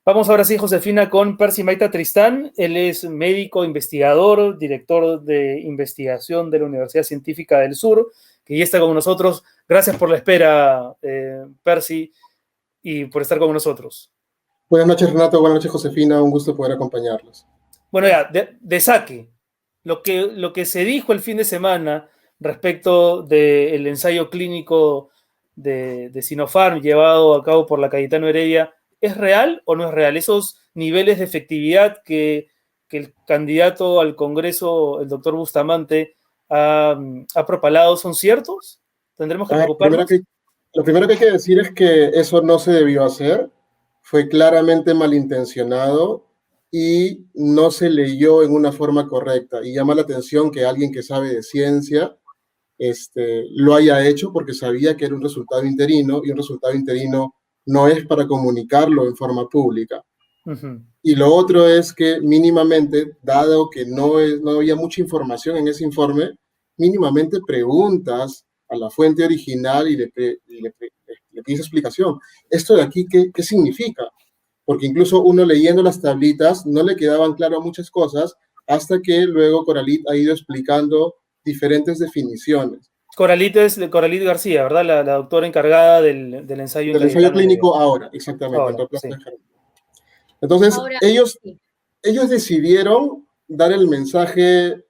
Vamos ahora sí, Josefina, con Percy Maita Tristán. Él es médico, investigador, director de investigación de la Universidad Científica del Sur, que ya está con nosotros. Gracias por la espera, Percy, y por estar con nosotros. Buenas noches, Renato. Buenas noches, Josefina. Un gusto poder acompañarlos. Bueno, ya, de saque, lo que se dijo el fin de semana respecto del ensayo clínico de Sinopharm llevado a cabo por la Cayetano Heredia, ¿es real o no es real? ¿Esos niveles de efectividad que el candidato al Congreso, el doctor Bustamante, ha propalado son ciertos? ¿Tendremos que preocuparnos? Lo primero que hay que decir es que eso no se debió hacer. Fue claramente malintencionado y no se leyó en una forma correcta. Y llama la atención que alguien que sabe de ciencia lo haya hecho porque sabía que era un resultado interino, y un resultado interino no es para comunicarlo en forma pública. Y lo otro es que mínimamente, dado que no había mucha información en ese informe, mínimamente preguntas a la fuente original y le pides explicación. ¿Esto de aquí qué significa? Porque incluso uno leyendo las tablitas no le quedaban claras muchas cosas hasta que luego Coralit ha ido explicando diferentes definiciones. Coralit es de Coralit García, ¿verdad? La doctora encargada del ensayo. Del ensayo clínico ahora, exactamente. Ahora, sí. Entonces, ahora, ellos decidieron dar el mensaje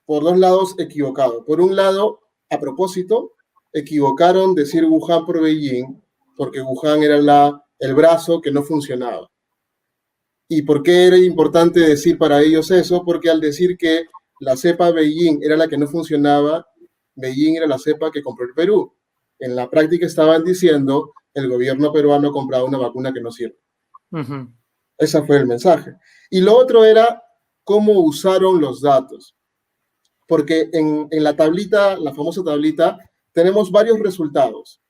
por dos lados equivocado. Por un lado, a propósito, equivocaron decir Wuhan por Beijing, porque Wuhan era el brazo que no funcionaba. ¿Y por qué era importante decir para ellos eso? Porque al decir que la cepa Beijing era la que no funcionaba, Beijing era la cepa que compró el Perú. En la práctica estaban diciendo el gobierno peruano compraba una vacuna que no sirve. Ese fue el mensaje. Y lo otro era cómo usaron los datos. Porque en la tablita, la famosa tablita, tenemos varios resultados.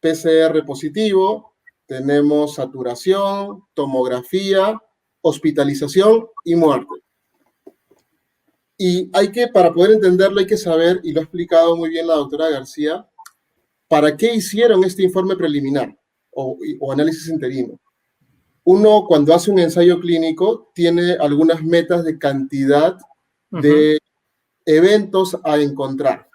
PCR positivo, tenemos saturación, tomografía, hospitalización y muerte. Y para poder entenderlo, hay que saber, y lo ha explicado muy bien la doctora García, ¿para qué hicieron este informe preliminar o análisis interino? Uno, cuando hace un ensayo clínico, tiene algunas metas de cantidad de eventos a encontrar.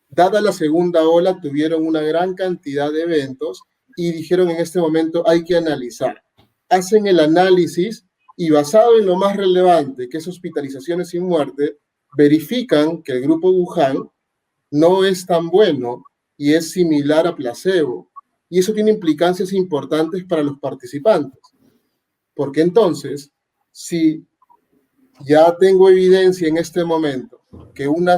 Dada la segunda ola, tuvieron una gran cantidad de eventos y dijeron en este momento hay que analizar. Hacen el análisis y basado en lo más relevante, que es hospitalizaciones sin muerte, verifican que el grupo Wuhan no es tan bueno y es similar a placebo. Y eso tiene implicancias importantes para los participantes. Porque entonces, si ya tengo evidencia en este momento que una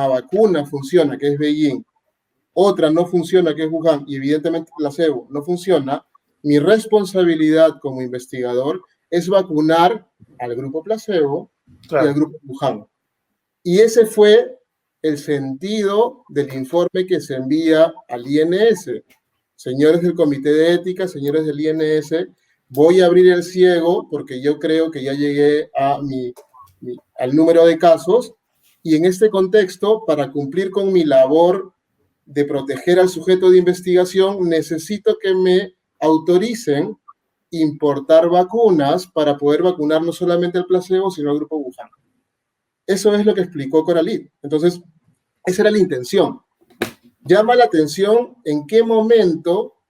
vacuna funciona, que es Beijing, otra no funciona, que es Wuhan, y evidentemente placebo no funciona, mi responsabilidad como investigador es vacunar al grupo placebo y al grupo Wuhan. Y ese fue el sentido del informe que se envía al INS. Señores del Comité de Ética, señores del INS, voy a abrir el ciego porque yo creo que ya llegué al número de casos y en este contexto, para cumplir con mi labor de proteger al sujeto de investigación, necesito que me autoricen importar vacunas para poder vacunar no solamente al placebo, sino al grupo Wuhan. Eso es lo que explicó Coralit. Entonces, esa era la intención. Llama la atención en qué momento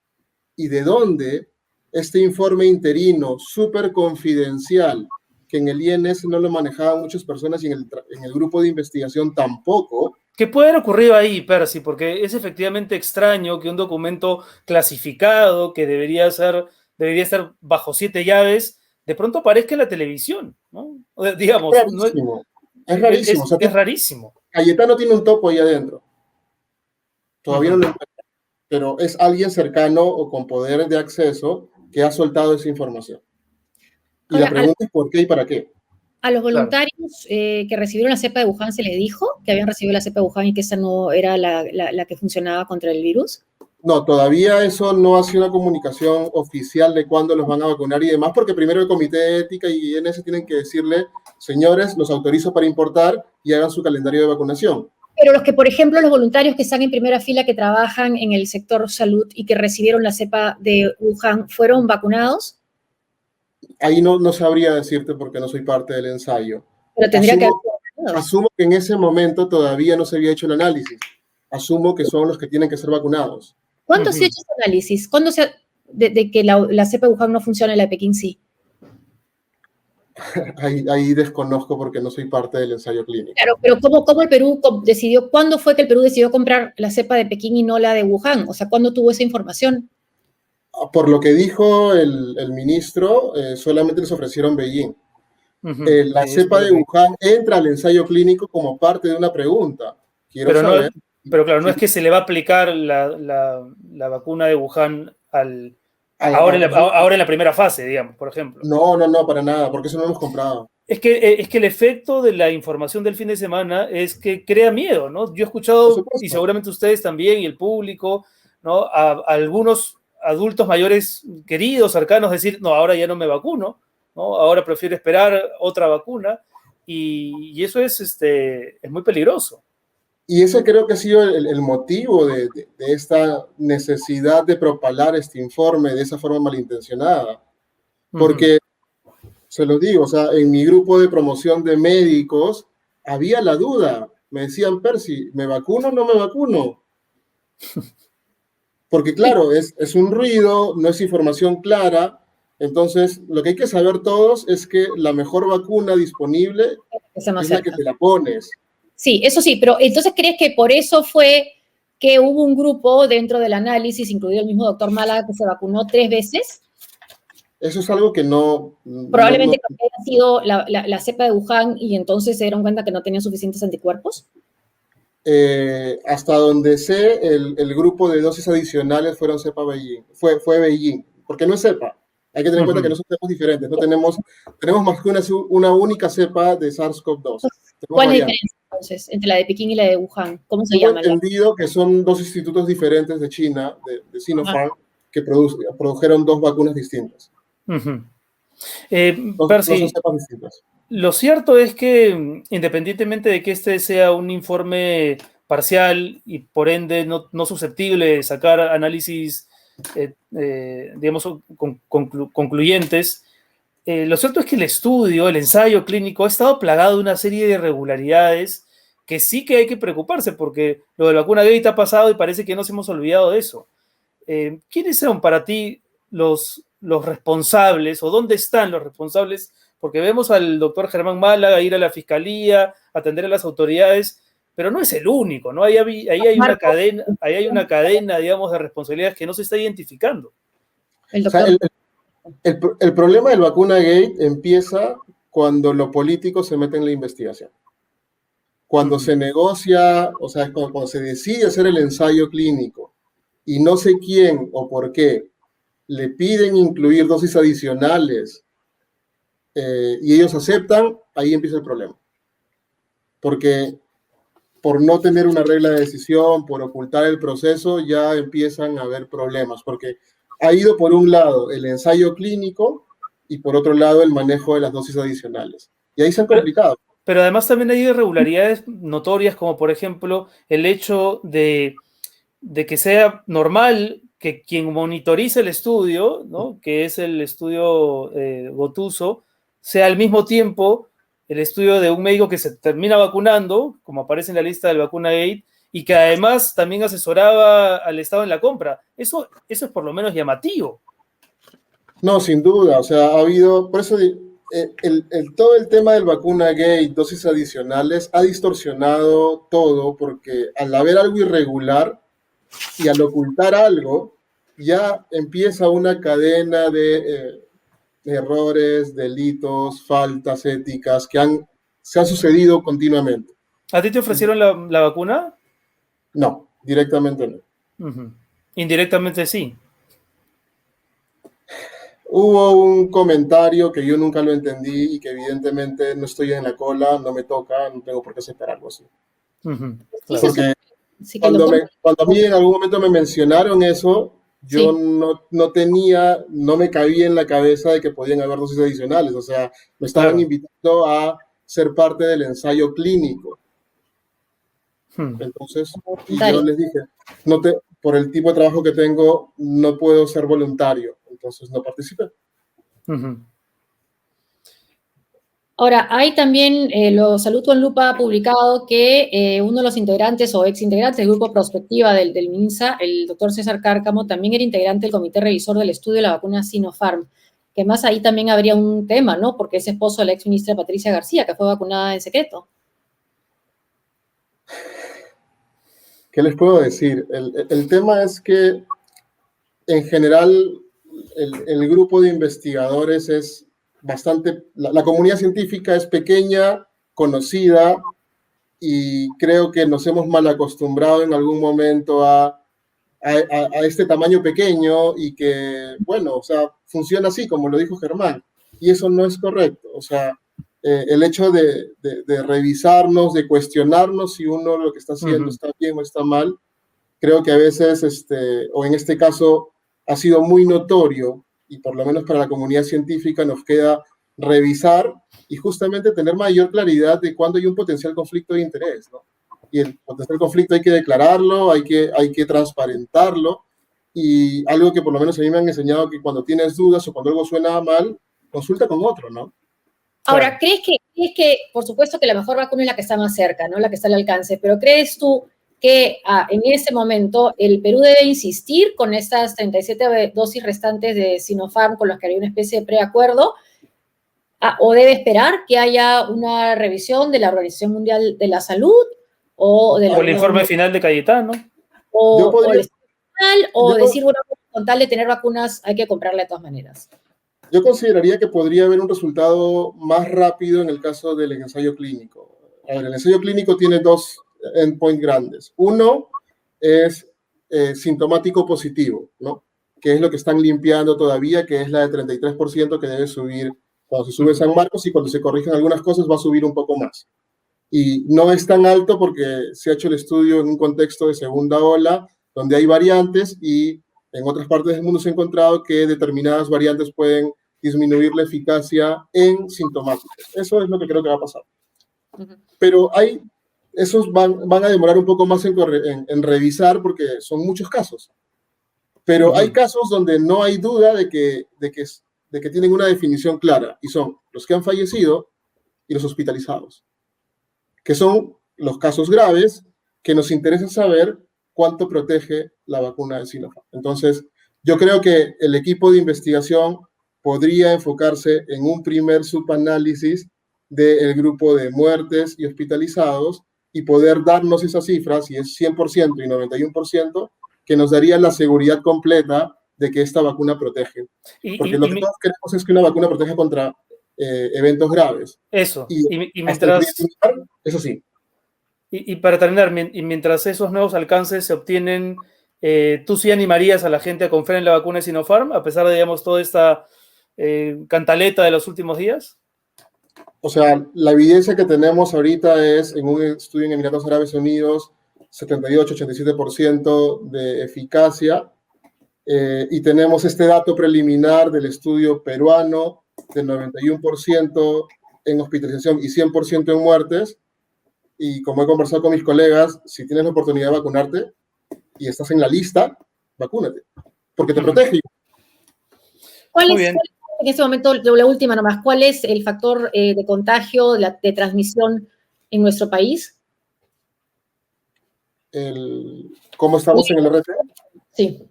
y de dónde este informe interino súper confidencial, que en el INS no lo manejaban muchas personas y en el grupo de investigación tampoco. ¿Qué puede haber ocurrido ahí, Percy? Porque es efectivamente extraño que un documento clasificado que debería estar bajo 7 llaves, de pronto aparezca en la televisión, ¿no? Digamos, es rarísimo. Es rarísimo. Es rarísimo. Cayetano tiene un topo ahí adentro. Todavía no lo encuentro, pero es alguien cercano o con poder de acceso que ha soltado esa información. Y ahora, la pregunta es ¿por qué y para qué? A los voluntarios que recibieron la cepa de Wuhan, ¿se les dijo que habían recibido la cepa de Wuhan y que esa no era la que funcionaba contra el virus? No, todavía eso no ha sido una comunicación oficial de cuándo los van a vacunar y demás, porque primero el Comité de Ética y INS tienen que decirle, señores, los autorizo para importar y hagan su calendario de vacunación. Pero los que, por ejemplo, los voluntarios que están en primera fila, que trabajan en el sector salud y que recibieron la cepa de Wuhan, ¿fueron vacunados? Ahí no sabría decirte porque no soy parte del ensayo. Pero tendría que haber sido vacunados. Asumo que en ese momento todavía no se había hecho el análisis. Asumo que son los que tienen que ser vacunados. ¿Cuándo se ha hecho ese análisis? ¿Cuándo de que la cepa de Wuhan no funciona y la de Pekín sí? Ahí desconozco porque no soy parte del ensayo clínico. Claro, pero ¿cómo el Perú decidió, cuándo fue que el Perú decidió comprar la cepa de Pekín y no la de Wuhan? O sea, ¿cuándo tuvo esa información? Por lo que dijo el ministro, solamente les ofrecieron Beijing. La cepa de Wuhan entra al ensayo clínico como parte de una pregunta. Quiero saber. Pero claro, no es que se le va a aplicar la vacuna de Wuhan ahora en la primera fase, digamos, por ejemplo. No, para nada, porque eso no lo hemos comprado. Es que el efecto de la información del fin de semana es que crea miedo, ¿no? Yo he escuchado, y seguramente ustedes también, y el público, ¿no? A algunos adultos mayores queridos, cercanos, decir, no, ahora ya no me vacuno, ¿no? Ahora prefiero esperar otra vacuna, y eso es muy peligroso. Y ese creo que ha sido el motivo de esta necesidad de propalar este informe de esa forma malintencionada. Porque, se lo digo, o sea, en mi grupo de promoción de médicos había la duda. Me decían, Percy, ¿me vacuno o no me vacuno? Porque claro, es un ruido, no es información clara. Entonces, lo que hay que saber todos es que la mejor vacuna disponible es la que te la pones. Sí, eso sí, pero entonces ¿crees que por eso fue que hubo un grupo dentro del análisis, incluido el mismo doctor Málaga, que se vacunó 3 veces? Eso es algo que no... Probablemente haya sido la cepa de Wuhan y entonces se dieron cuenta que no tenían suficientes anticuerpos. Hasta donde sé, el grupo de dosis adicionales fueron cepa Beijing. Fue Beijing, porque no es cepa. Hay que tener en cuenta que no son cepas diferentes. No tenemos más que una única cepa de SARS-CoV-2. ¿Cuál es la diferencia entonces entre la de Pekín y la de Wuhan? ¿Cómo se llama? Tengo entendido que son 2 institutos diferentes de China, de Sinopharm, que produjeron 2 vacunas distintas. Percy, son cepas distintas. Lo cierto es que, independientemente de que este sea un informe parcial y por ende no susceptible de sacar análisis, digamos, concluyentes, lo cierto es que el ensayo clínico ha estado plagado de una serie de irregularidades que sí que hay que preocuparse, porque lo de la vacuna Gate ha pasado y parece que nos hemos olvidado de eso. ¿Quiénes son para ti los responsables, o dónde están los responsables? Porque vemos al doctor Germán Málaga ir a la fiscalía, atender a las autoridades, pero no es el único, ¿no? Ahí hay una cadena, digamos, de responsabilidades que no se está identificando. El problema del vacuna Gate empieza cuando lo político se mete en la investigación. Cuando se negocia, o sea, cuando se decide hacer el ensayo clínico y no sé quién o por qué le piden incluir dosis adicionales y ellos aceptan, ahí empieza el problema. Porque por no tener una regla de decisión, por ocultar el proceso, ya empiezan a haber problemas. Porque ha ido por un lado el ensayo clínico y por otro lado el manejo de las dosis adicionales. Y ahí se han complicado. Pero además también hay irregularidades notorias, como por ejemplo el hecho de que sea normal que quien monitoriza el estudio, ¿no?, que es el estudio Gotuso, sea al mismo tiempo el estudio de un médico que se termina vacunando, como aparece en la lista del vacuna Gate, y que además también asesoraba al Estado en la compra. Eso es por lo menos llamativo. No, sin duda. O sea, ha habido... Por eso todo el tema del vacuna Gate, dosis adicionales, ha distorsionado todo, porque al haber algo irregular y al ocultar algo, ya empieza una cadena de errores, delitos, faltas éticas que se han sucedido continuamente. ¿A ti te ofrecieron la vacuna? No, directamente no. Indirectamente sí. Hubo un comentario que yo nunca lo entendí y que evidentemente no estoy en la cola, no me toca, no tengo por qué aceptar algo así. Claro. Porque cuando a mí en algún momento me mencionaron eso, yo no me cabía en la cabeza de que podían haber dosis adicionales. O sea, me estaban invitando a ser parte del ensayo clínico. Entonces, y yo les dije, por el tipo de trabajo que tengo, no puedo ser voluntario. Entonces no participé. Ahora, hay también, Salud con Lupa ha publicado que uno de los integrantes o exintegrantes del grupo Prospectiva del MINSA, el doctor César Cárcamo, también era integrante del comité revisor del estudio de la vacuna Sinopharm, que más ahí también habría un tema, ¿no? Porque es esposo de la exministra Patricia García, que fue vacunada en secreto. ¿Qué les puedo decir? El tema es que, en general, el grupo de investigadores es bastante... La comunidad científica es pequeña, conocida, y creo que nos hemos mal acostumbrado en algún momento a este tamaño pequeño y que, bueno, o sea, funciona así, como lo dijo Germán, y eso no es correcto. O sea, el hecho de revisarnos, de cuestionarnos si uno lo que está haciendo está bien o está mal, creo que a veces, o en este caso, ha sido muy notorio, y por lo menos para la comunidad científica nos queda revisar y justamente tener mayor claridad de cuándo hay un potencial conflicto de interés, ¿no? Y el potencial conflicto hay que declararlo, hay que transparentarlo, y algo que por lo menos a mí me han enseñado, que cuando tienes dudas o cuando algo suena mal, consulta con otro, ¿no? Ahora, ¿crees que, por supuesto que la mejor vacuna es la que está más cerca, ¿no? La que está al alcance, pero ¿crees tú que en ese momento el Perú debe insistir con estas 37 dosis restantes de Sinopharm con las que había una especie de preacuerdo? ¿O debe esperar que haya una revisión de la Organización Mundial de la Salud? ¿O el informe final de Cayetano? ¿O decir, bueno, con tal de tener vacunas hay que comprarle de todas maneras? Yo consideraría que podría haber un resultado más rápido en el caso del ensayo clínico. A ver, el ensayo clínico tiene dos endpoints grandes. Uno es sintomático positivo, ¿no? Que es lo que están limpiando todavía, que es la de 33% que debe subir cuando se sube San Marcos, y cuando se corrigen algunas cosas va a subir un poco más. Y no es tan alto porque se ha hecho el estudio en un contexto de segunda ola, donde hay variantes, y en otras partes del mundo se ha encontrado que determinadas variantes pueden disminuir la eficacia en sintomáticos. Eso es lo que creo que va a pasar. Pero esos van a demorar un poco más en revisar, porque son muchos casos. Pero hay casos donde no hay duda de que tienen una definición clara, y son los que han fallecido y los hospitalizados, que son los casos graves que nos interesa saber cuánto protege la vacuna de Sinopharm. Entonces, yo creo que el equipo de investigación podría enfocarse en un primer subanálisis del grupo de muertes y hospitalizados y poder darnos esas cifras, si es 100% y 91%, que nos daría la seguridad completa de que esta vacuna protege. Porque lo que todos queremos es que una vacuna proteja contra eventos graves. Eso. Y mientras... Eso sí. Y para terminar, y mientras esos nuevos alcances se obtienen, ¿tú sí animarías a la gente a confiar en la vacuna de Sinopharm, a pesar de, digamos, toda esta cantaleta de los últimos días? O sea, la evidencia que tenemos ahorita es, en un estudio en Emiratos Árabes Unidos, 78-87% de eficacia, y tenemos este dato preliminar del estudio peruano del 91% en hospitalización y 100% en muertes. Y como he conversado con mis colegas, si tienes la oportunidad de vacunarte y estás en la lista, vacúnate, porque te protege. ¿Cuál es, en este momento, la última nomás, cuál es el factor de contagio, de transmisión en nuestro país? ¿Cómo estamos en el RT? Sí.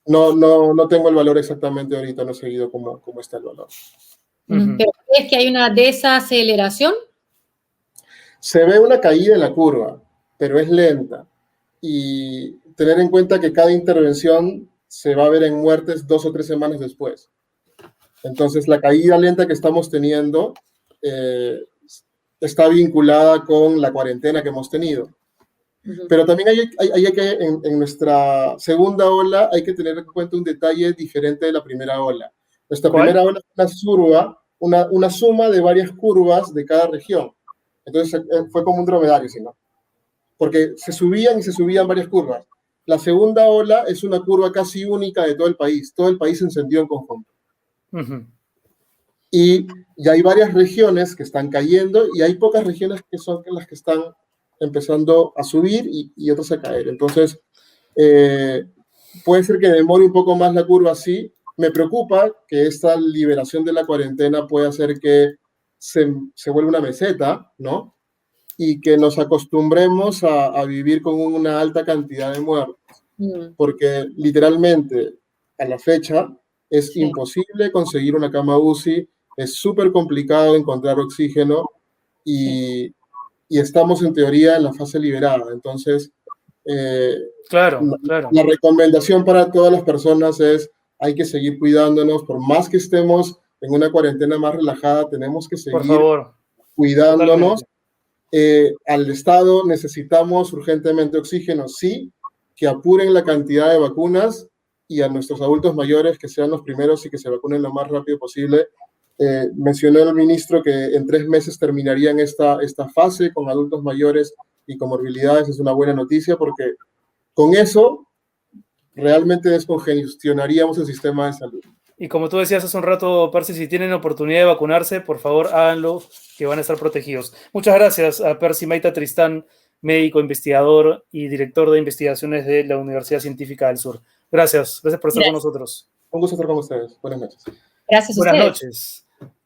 No tengo el valor exactamente ahorita, no he seguido cómo está el valor. ¿Pero crees que hay una desaceleración? Se ve una caída en la curva, pero es lenta. Y tener en cuenta que cada intervención se va a ver en muertes 2 o 3 semanas después. Entonces, la caída lenta que estamos teniendo está vinculada con la cuarentena que hemos tenido. Pero también hay que, en nuestra segunda ola, hay que tener en cuenta un detalle diferente de la primera ola. Nuestra primera ola es una suma de varias curvas de cada región. Entonces fue como un dromedario, ¿sí, no? Porque se subían y se subían varias curvas. La segunda ola es una curva casi única de todo el país. Todo el país se encendió en conjunto. Y ya hay varias regiones que están cayendo, y hay pocas regiones que son las que están empezando a subir y otras a caer. Entonces, puede ser que demore un poco más la curva, sí. Me preocupa que esta liberación de la cuarentena pueda hacer que se vuelva una meseta, ¿no? Y que nos acostumbremos a vivir con una alta cantidad de muertos. Porque literalmente a la fecha es imposible conseguir una cama UCI, es súper complicado encontrar oxígeno y estamos en teoría en la fase liberada. Entonces, claro. La recomendación para todas las personas es hay que seguir cuidándonos, por más que estemos en una cuarentena más relajada, tenemos que seguir por favor, cuidándonos. Al Estado necesitamos urgentemente oxígeno, sí, que apuren la cantidad de vacunas y a nuestros adultos mayores que sean los primeros y que se vacunen lo más rápido posible. Mencionó el ministro que en 3 meses terminarían esta fase con adultos mayores y comorbilidades. Es una buena noticia porque con eso realmente descongestionaríamos el sistema de salud. Y como tú decías hace un rato, Percy, si tienen oportunidad de vacunarse, por favor háganlo, que van a estar protegidos. Muchas gracias a Percy Maita Tristán, médico, investigador y director de investigaciones de la Universidad Científica del Sur. Gracias por estar con nosotros. Un gusto estar con ustedes. Buenas noches. Gracias a Buenas ustedes. noches.